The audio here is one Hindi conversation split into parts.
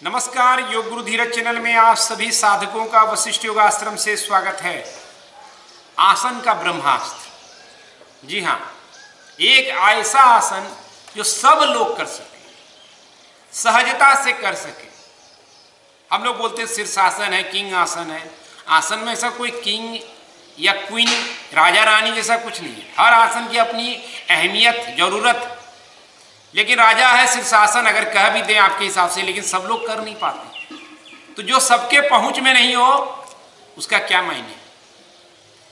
नमस्कार, योग गुरु धीरज चैनल में आप सभी साधकों का वशिष्ठ योगाश्रम से स्वागत है। आसन का ब्रह्मास्त्र। जी हाँ, एक ऐसा आसन जो सब लोग कर सके, सहजता से कर सके। हम लोग बोलते हैं शीर्षासन है, किंग आसन है। आसन में ऐसा कोई किंग या क्वीन, राजा रानी जैसा कुछ नहीं है। हर आसन की अपनी अहमियत, जरूरत। लेकिन राजा है शीर्षासन, अगर कह भी दें आपके हिसाब से, लेकिन सब लोग कर नहीं पाते। तो जो सबके पहुंच में नहीं हो उसका क्या मायने।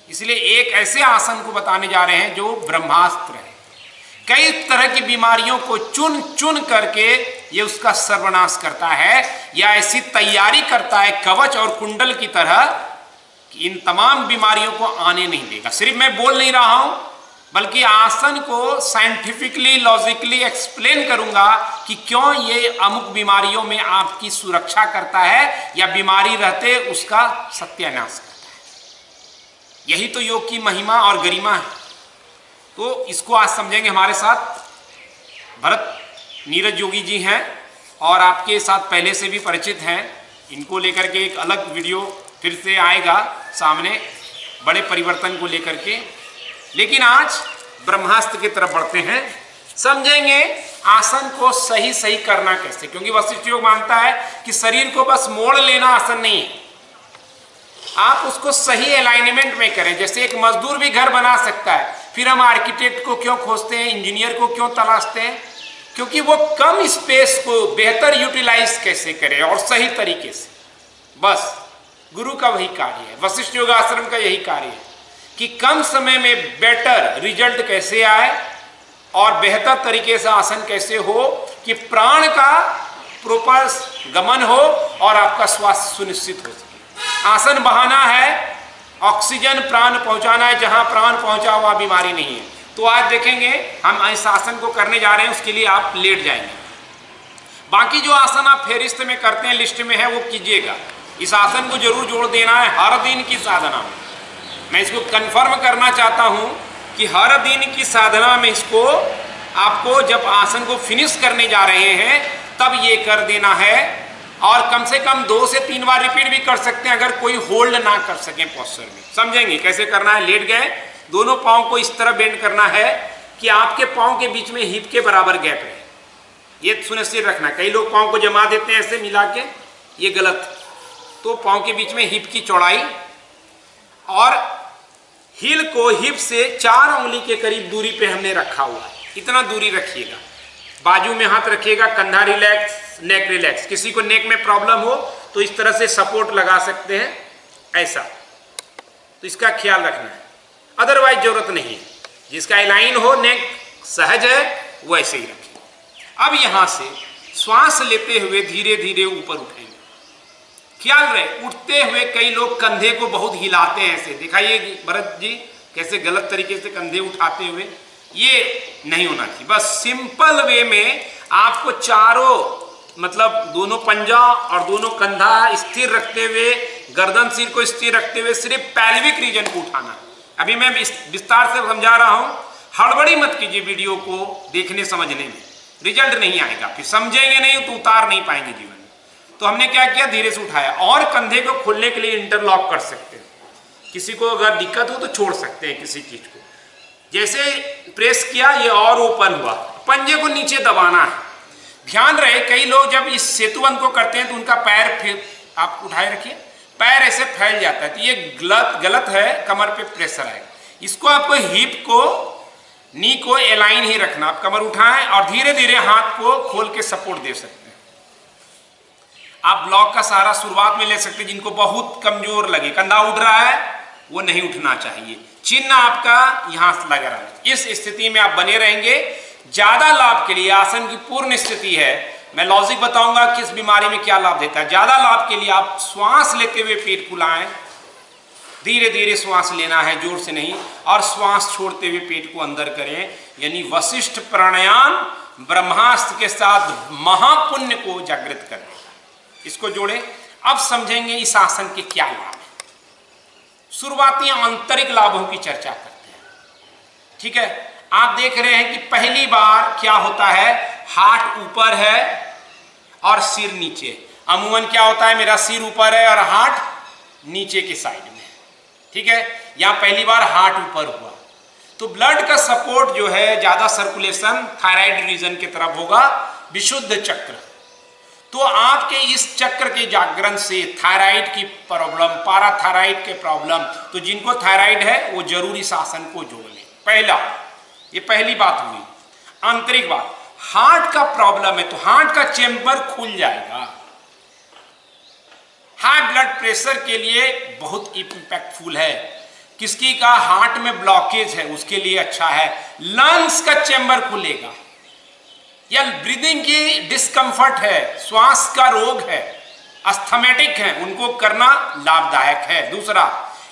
इसलिए एक ऐसे आसन को बताने जा रहे हैं जो ब्रह्मास्त्र है। कई तरह की बीमारियों को चुन चुन करके ये उसका सर्वनाश करता है, या ऐसी तैयारी करता है कवच और कुंडल की तरह कि इन तमाम बीमारियों को आने नहीं देगा। सिर्फ मैं बोल नहीं रहा हूं, बल्कि आसन को साइंटिफिकली, लॉजिकली एक्सप्लेन करूंगा कि क्यों ये अमुक बीमारियों में आपकी सुरक्षा करता है या बीमारी रहते उसका सत्यानाश करता है। यही तो योग की महिमा और गरिमा है। तो इसको आज समझेंगे। हमारे साथ भरत नीरज योगी जी हैं और आपके साथ पहले से भी परिचित हैं। इनको लेकर के एक अलग वीडियो फिर से आएगा सामने, बड़े परिवर्तन को लेकर के। लेकिन आज ब्रह्मास्त्र की तरफ बढ़ते हैं, समझेंगे आसन को सही सही करना कैसे। क्योंकि वशिष्ठ योग मानता है कि शरीर को बस मोड़ लेना आसन नहीं है, आप उसको सही अलाइनमेंट में करें। जैसे एक मजदूर भी घर बना सकता है, फिर हम आर्किटेक्ट को क्यों खोजते हैं, इंजीनियर को क्यों तलाशते हैं? क्योंकि वो कम स्पेस को बेहतर यूटिलाइज कैसे करे और सही तरीके से। बस गुरु का वही कार्य है, वशिष्ठ योगाश्रम का यही कार्य है कि कम समय में बेटर रिजल्ट कैसे आए और बेहतर तरीके से आसन कैसे हो कि प्राण का प्रॉपर गमन हो और आपका स्वास्थ्य सुनिश्चित हो सके। आसन बहाना है, ऑक्सीजन प्राण पहुंचाना है। जहां प्राण पहुंचा वहां बीमारी नहीं है। तो आज देखेंगे हम इस आसन को करने जा रहे हैं, उसके लिए आप लेट जाएंगे। बाकी जो आसन आप फेरिस्त में करते हैं, लिस्ट में है, वो कीजिएगा। इस आसन को जरूर जोड़ देना है हर दिन की साधना में। मैं इसको कंफर्म करना चाहता हूं कि हर दिन की साधना में इसको आपको, जब आसन को फिनिश करने जा रहे हैं तब ये कर देना है। और कम से कम 2 से 3 बार रिपीट भी कर सकते हैं अगर कोई होल्ड ना कर सके पोस्चर में। समझेंगे कैसे करना है। लेट गए, दोनों पांव को इस तरह बेंड करना है कि आपके पांव के बीच में हिप के बराबर गैप है। ये सुनिश्चित रखना। कई लोग पांव को जमा देते हैं ऐसे मिला के, ये गलत। तो पांव के बीच में हिप की चौड़ाई और हील को हिप से 4 उंगली के करीब दूरी पे हमने रखा हुआ है। इतना दूरी रखिएगा। बाजू में हाथ रखिएगा, कंधा रिलैक्स, नेक रिलैक्स। किसी को नेक में प्रॉब्लम हो तो इस तरह से सपोर्ट लगा सकते हैं, ऐसा। तो इसका ख्याल रखना है, अदरवाइज जरूरत नहीं है। जिसका अलाइन हो, नेक सहज है, वो ऐसे ही रखिए। अब यहां से श्वास लेते हुए धीरे धीरे ऊपर उठेंगे। ख्याल रहे, उठते हुए कई लोग कंधे को बहुत हिलाते हैं ऐसे। दिखाइए भरत जी कैसे गलत तरीके से कंधे उठाते हुए, ये नहीं होना चाहिए। बस सिंपल वे में आपको चारों, मतलब दोनों पंजा और दोनों कंधा स्थिर रखते हुए, गर्दन सिर को स्थिर रखते हुए सिर्फ पैल्विक रीजन को उठाना है। अभी मैं विस्तार से समझा रहा हूं, हड़बड़ी मत कीजिए वीडियो को देखने समझने में, रिजल्ट नहीं आएगा। फिर समझेंगे नहीं तो उतार नहीं पाएंगे जीवन। तो हमने क्या किया, धीरे से उठाया। और कंधे को खोलने के लिए इंटरलॉक कर सकते हैं। किसी को अगर दिक्कत हो तो छोड़ सकते हैं किसी चीज को। जैसे प्रेस किया, ये और ओपन हुआ, पंजे को नीचे दबाना है। ध्यान रहे, कई लोग जब इस सेतुबंध को करते हैं तो उनका पैर, फिर आप उठाए रखिए, पैर ऐसे फैल जाता है। तो ये गलत है, कमर पे प्रेशर आएगा। इसको आपको हिप को, नी को अलाइन ही रखना। आप कमर उठाएं और धीरे धीरे हाथ को खोल के सपोर्ट दे सकते हैं। आप ब्लॉक का सहारा शुरुआत में ले सकते हैं। जिनको बहुत कमजोर लगे, कंधा उठ रहा है, वो नहीं उठना चाहिए। चिन्ह आपका यहां से लगा रहा है। इस स्थिति में आप बने रहेंगे। ज्यादा लाभ के लिए आसन की पूर्ण स्थिति है। मैं लॉजिक बताऊंगा किस बीमारी में क्या लाभ देता है। ज्यादा लाभ के लिए आप श्वास लेते हुए पेट फुलाएं, धीरे धीरे श्वास लेना है, जोर से नहीं। और श्वास छोड़ते हुए पेट को अंदर करें, यानी वशिष्ठ प्राणायाम ब्रह्मास्त्र के साथ महापुण्य को जागृत करें। इसको जोड़े। अब समझेंगे इस आसन के क्या लाभ है। शुरुआती आंतरिक लाभों की चर्चा करते हैं। ठीक है, आप देख रहे हैं कि पहली बार क्या होता है, हाथ ऊपर है और सिर नीचे। अमूमन क्या होता है, मेरा सिर ऊपर है और हार्ट नीचे के साइड में, ठीक है। यहाँ पहली बार हार्ट ऊपर हुआ, तो ब्लड का सपोर्ट जो है, ज्यादा सर्कुलेशन थायराइड रीजन की तरफ होगा, विशुद्ध चक्र। तो आपके इस चक्र के जागरण से थायराइड की प्रॉब्लम, पाराथायराइड के प्रॉब्लम, तो जिनको थायराइड है वो जरूर इस आसन को जोड़ लें। पहला, ये पहली बात हुई। आंतरिक बात, हार्ट का प्रॉब्लम है तो हार्ट का चेंबर खुल जाएगा। हाई ब्लड प्रेशर के लिए बहुत इंपैक्टफुल है। किसकी का हार्ट में ब्लॉकेज है उसके लिए अच्छा है। लंग्स का चेंबर खुलेगा, या ब्रीदिंग की डिस्कंफर्ट है, श्वास का रोग है, अस्थमेटिक है, उनको करना लाभदायक है। दूसरा,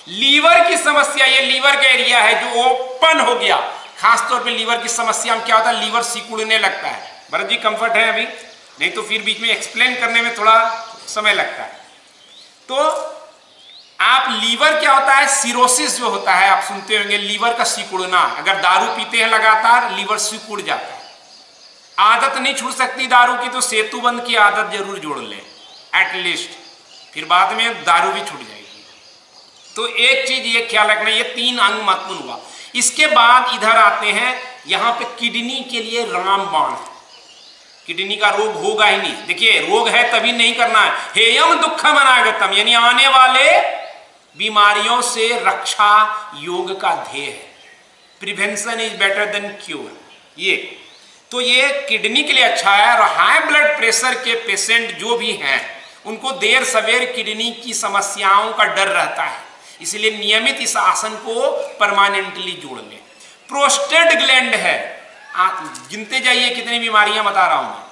लीवर की समस्या, ये लीवर का एरिया है जो ओपन हो गया, खासतौर पे लीवर की समस्या में क्या होता है, लीवर सिकुड़ने लगता है। भरत जी कंफर्ट है अभी, नहीं तो फिर बीच में एक्सप्लेन करने में थोड़ा समय लगता है। तो आप लीवर क्या होता है, सिरोसिस जो होता है आप सुनते होंगे, लीवर का सिकुड़ना। अगर दारू पीते हैं लगातार, लीवर सिकुड़ जाता है। आदत नहीं छूट सकती दारू की, तो सेतुबंद की आदत जरूर जोड़ लें एटलीस्ट, फिर बाद में दारू भी छूट जाएगी। तो एक चीज ये ख्याल रखना, ये 3 अंग महत्वपूर्ण हुआ। इसके बाद इधर आते हैं, यहां पे किडनी के लिए रामबाण। किडनी का रोग होगा ही नहीं, देखिए रोग है तभी नहीं करना है। हेयम दुखम अनागतम, यानी आने वाले बीमारियों से रक्षा योग का ध्येय है। Prevention is better than cure. ये तो ये किडनी के लिए अच्छा है। और हाई ब्लड प्रेशर के पेशेंट जो भी हैं, उनको देर सवेर किडनी की समस्याओं का डर रहता है, इसलिए नियमित इस आसन को परमानेंटली जोड़ लें। प्रोस्टेट ग्लैंड है, आप गिनते जाइए कितनी बीमारियां बता रहा हूं मैं।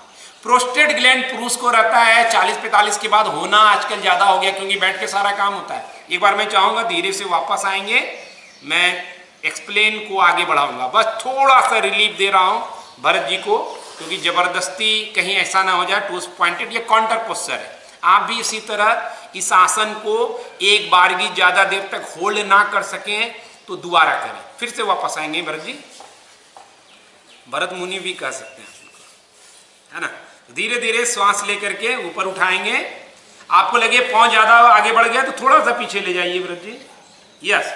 प्रोस्टेट ग्लैंड पुरुष को रहता है 40-45 के बाद, होना आजकल ज्यादा हो गया क्योंकि बैठ के सारा काम होता है। एक बार मैं चाहूंगा धीरे से वापस आएंगे, मैं एक्सप्लेन को आगे बढ़ाऊंगा। बस थोड़ा सा रिलीफ दे रहा हूं भरत जी को, क्योंकि जबरदस्ती कहीं ऐसा ना हो जाए टूस पॉइंटेड। ये काउंटर पोस्चर है, आप भी इसी तरह इस आसन को एक बार भी ज्यादा देर तक होल्ड ना कर सकें तो दोबारा करें। फिर से वापस आएंगे भरत जी, भरत मुनि भी कह सकते हैं है ना। धीरे धीरे श्वास लेकर के ऊपर उठाएंगे। आपको लगे पांव ज्यादा आगे बढ़ गया तो थोड़ा सा पीछे ले जाइए भरत जी। यस,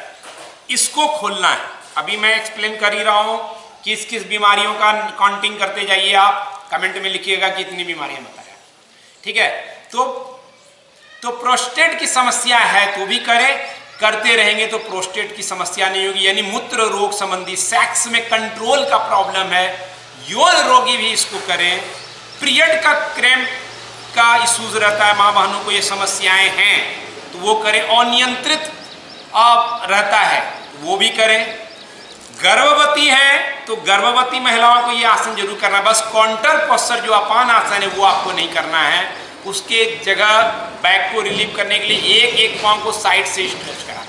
इसको खोलना है। अभी मैं एक्सप्लेन कर ही रहा हूं, किस किस बीमारियों का काउंटिंग करते जाइए। आप कमेंट में लिखिएगा कि इतनी बीमारियां बताया, ठीक है। तो प्रोस्टेट की समस्या है तो भी करें, करते रहेंगे तो प्रोस्टेट की समस्या नहीं होगी। यानी मूत्र रोग संबंधी, सेक्स में कंट्रोल का प्रॉब्लम है, यौन रोगी भी इसको करें। पीरियड का क्रैम्प का इश्यूज रहता है, माँ बहनों को ये समस्याएं हैं तो वो करें। अनियंत्रित रहता है वो भी करें। गर्भवती है तो गर्भवती महिलाओं को ये आसन जरूर करना। बस काउंटर पोस्चर जो अपान आसन है वो आपको नहीं करना है। उसके जगह बैक को रिलीव करने के लिए एक एक पांव को साइड से स्ट्रेच करा,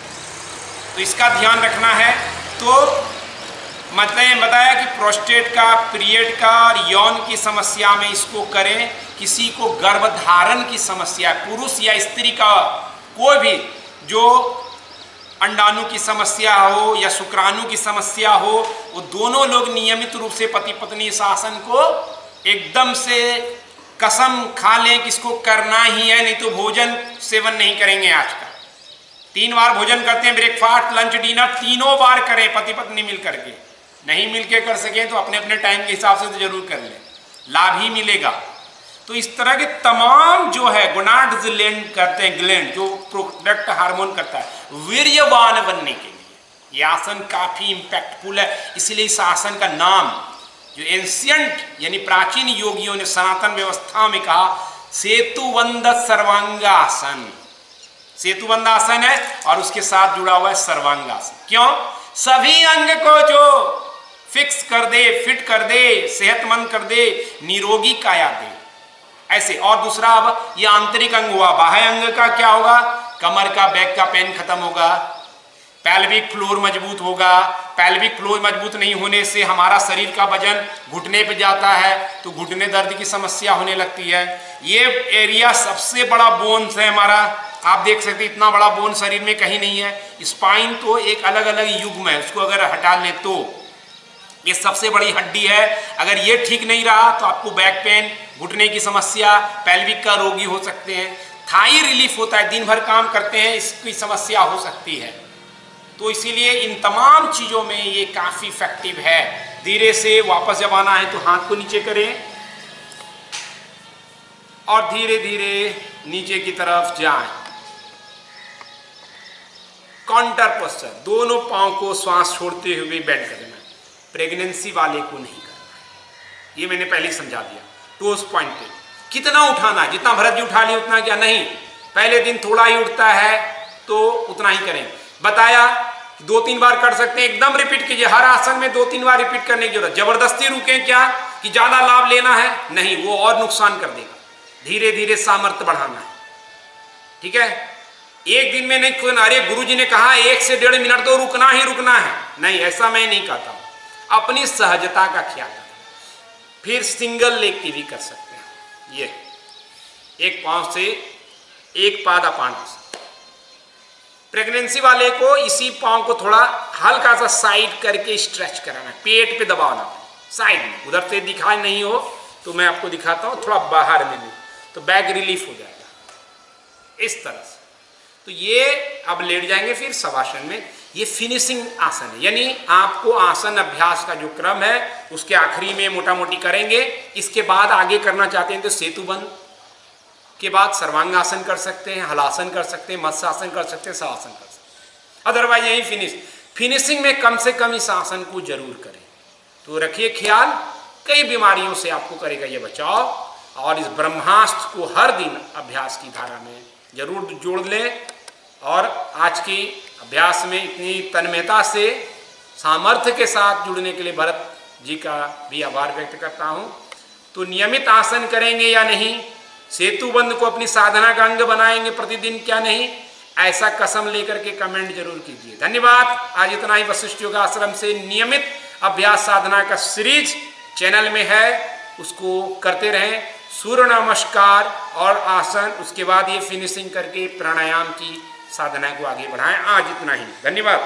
तो इसका ध्यान रखना है। तो मतलब बताया कि प्रोस्टेट का, पीरियड का और यौन की समस्या में इसको करें। किसी को गर्भधारण की समस्या, पुरुष या स्त्री का कोई भी जो अंडाणु की समस्या हो या शुक्राणु की समस्या हो, वो दोनों लोग नियमित रूप से पति पत्नी इस आसन को एकदम से कसम खा लें कि इसको करना ही है, नहीं तो भोजन सेवन नहीं करेंगे। आज का 3 बार भोजन करते हैं, ब्रेकफास्ट लंच डिनर तीनों बार करें पति पत्नी मिल करके। नहीं मिलके कर सके तो अपने अपने टाइम के हिसाब से तो जरूर कर लें, लाभ ही मिलेगा। तो इस तरह के तमाम जो है गोनाड्स ग्लैंड करते हैं, ग्लैंड जो प्रोडक्ट हार्मोन करता है वीर्यवान बनने के लिए ये आसन काफी इंपैक्टफुल है। इसलिए इस आसन का नाम जो एंशियंट यानी प्राचीन योगियों ने सनातन व्यवस्था में कहा सेतुबंध सर्वांगासन। सेतुबंधासन है और उसके साथ जुड़ा हुआ है सर्वांगासन। क्यों? सभी अंग को जो फिक्स कर दे, फिट कर दे, सेहतमंद कर दे, निरोगी काया दे, ऐसे। और दूसरा अब ये आंतरिक अंग हुआ, बाह्य अंग का क्या होगा? कमर का, बैक का पेन खत्म होगा, पैल्विक फ्लोर मजबूत होगा। पैल्विक फ्लोर मजबूत नहीं होने से हमारा शरीर का वजन घुटने पे जाता है तो घुटने दर्द की समस्या होने लगती है। ये एरिया सबसे बड़ा बोन्स है हमारा, आप देख सकते हैं इतना बड़ा बोन शरीर में कहीं नहीं है। स्पाइन तो एक अलग अलग युग्म है, उसको अगर हटा ले तो ये सबसे बड़ी हड्डी है। अगर ये ठीक नहीं रहा तो आपको बैक पेन, घुटने की समस्या, पेल्विक का रोगी हो सकते हैं, थाई रिलीफ होता है, दिन भर काम करते हैं, इसकी समस्या हो सकती है। तो इसीलिए इन तमाम चीज़ों में ये काफ़ी इफेक्टिव है। धीरे से वापस जब आना है तो हाथ को नीचे करें और धीरे धीरे नीचे की तरफ जाएं। काउंटर पोस्चर, दोनों पांव को श्वास छोड़ते हुए बेंड करना। प्रेगनेंसी वाले को नहीं करना, ये मैंने पहले ही समझा दिया। टोस पॉइंट पे कितना उठाना है, जितना भरत जी उठा लिए उतना क्या नहीं, पहले दिन थोड़ा ही उठता है तो उतना ही करें। बताया 2-3 बार कर सकते हैं, एकदम रिपीट कीजिए। हर आसन में 2-3 बार रिपीट करने की जरूरत। जबरदस्ती रुकें क्या कि ज्यादा लाभ लेना है, नहीं, वो और नुकसान कर देगा। धीरे धीरे सामर्थ्य बढ़ाना है, ठीक है। एक दिन में नहीं खोना। अरे गुरुजी ने कहा 1 से 1.5 मिनट तो रुकना ही रुकना है, नहीं, ऐसा मैं नहीं कहता हूं। अपनी सहजता का ख्याल रखें। फिर सिंगल लेग की भी कर सकते हैं। ये एक पांव से एक पादापान। प्रेगनेंसी वाले को इसी पांव को थोड़ा हल्का सा साइड करके स्ट्रेच कराना, पेट पे दबाना, साइड में। उधर से दिखाई नहीं हो तो मैं आपको दिखाता हूं, थोड़ा बाहर में भी, तो बैक रिलीफ हो जाएगा इस तरह से। तो ये अब लेट जाएंगे फिर शवासन में। ये फिनिशिंग आसन है, यानी आपको आसन अभ्यास का जो क्रम है उसके आखिरी में मोटा मोटी करेंगे। इसके बाद आगे करना चाहते हैं तो सेतुबंध के बाद सर्वांगासन कर सकते हैं, हलासन कर सकते हैं, मत्स्यासन कर सकते हैं, शवासन कर सकते हैं। अदरवाइज यही फिनिशिंग में कम से कम इस आसन को जरूर करें। तो रखिए ख्याल, कई बीमारियों से आपको करेगा ये बचाव। और इस ब्रह्मास्त्र को हर दिन अभ्यास की धारा में जरूर जोड़ लें। और आज की अभ्यास में इतनी तन्मयता से सामर्थ्य के साथ जुड़ने के लिए भरत जी का भी आभार व्यक्त करता हूँ। तो नियमित आसन करेंगे या नहीं, सेतुबंध को अपनी साधना का अंग बनाएंगे प्रतिदिन क्या नहीं, ऐसा कसम लेकर के कमेंट जरूर कीजिए। धन्यवाद। आज इतना ही। वशिष्ठ योगाश्रम से नियमित अभ्यास साधना का सीरीज चैनल में है, उसको करते रहें। सूर्य नमस्कार और आसन, उसके बाद ये फिनिशिंग करके प्राणायाम की साधना को आगे बढ़ाएं। आज इतना ही। धन्यवाद।